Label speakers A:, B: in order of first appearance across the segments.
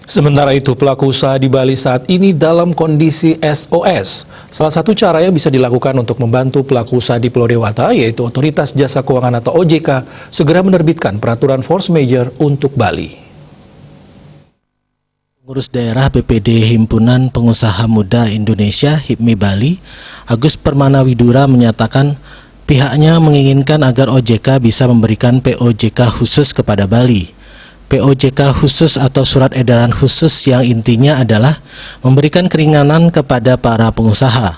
A: Sementara itu, pelaku usaha di Bali saat ini dalam kondisi SOS. Salah satu cara yang bisa dilakukan untuk membantu pelaku usaha di Pulau Dewata, yaitu Otoritas Jasa Keuangan atau OJK, segera menerbitkan peraturan force majeure untuk Bali.
B: Pengurus Daerah BPD Himpunan Pengusaha Muda Indonesia (HIPMI) Bali, Agus Permanawidura menyatakan pihaknya menginginkan agar OJK bisa memberikan POJK khusus kepada Bali. POJK khusus atau surat edaran khusus yang intinya adalah memberikan keringanan kepada para pengusaha.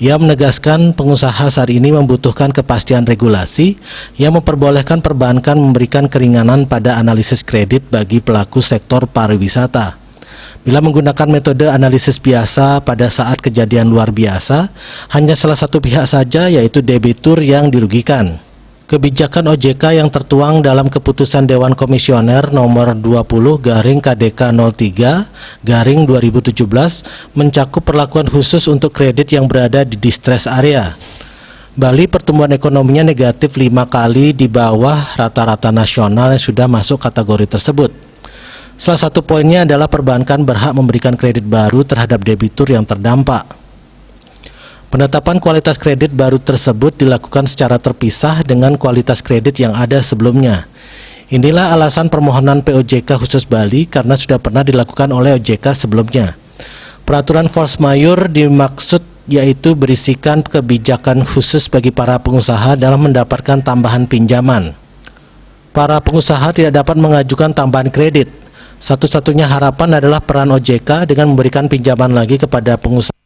B: Ia menegaskan pengusaha saat ini membutuhkan kepastian regulasi yang memperbolehkan perbankan memberikan keringanan pada analisis kredit bagi pelaku sektor pariwisata. Bila menggunakan metode analisis biasa pada saat kejadian luar biasa, hanya salah satu pihak saja yaitu debitur yang dirugikan. Kebijakan OJK yang tertuang dalam keputusan Dewan Komisioner nomor 20-KDK03-2017 mencakup perlakuan khusus untuk kredit yang berada di distress area. Bali pertumbuhan ekonominya negatif 5 kali di bawah rata-rata nasional yang sudah masuk kategori tersebut. Salah satu poinnya adalah perbankan berhak memberikan kredit baru terhadap debitur yang terdampak. Penetapan kualitas kredit baru tersebut dilakukan secara terpisah dengan kualitas kredit yang ada sebelumnya. Inilah alasan permohonan POJK khusus Bali karena sudah pernah dilakukan oleh OJK sebelumnya. Peraturan force majeure dimaksud yaitu berisikan kebijakan khusus bagi para pengusaha dalam mendapatkan tambahan pinjaman. Para pengusaha tidak dapat mengajukan tambahan kredit. Satu-satunya harapan adalah peran OJK dengan memberikan pinjaman lagi kepada pengusaha.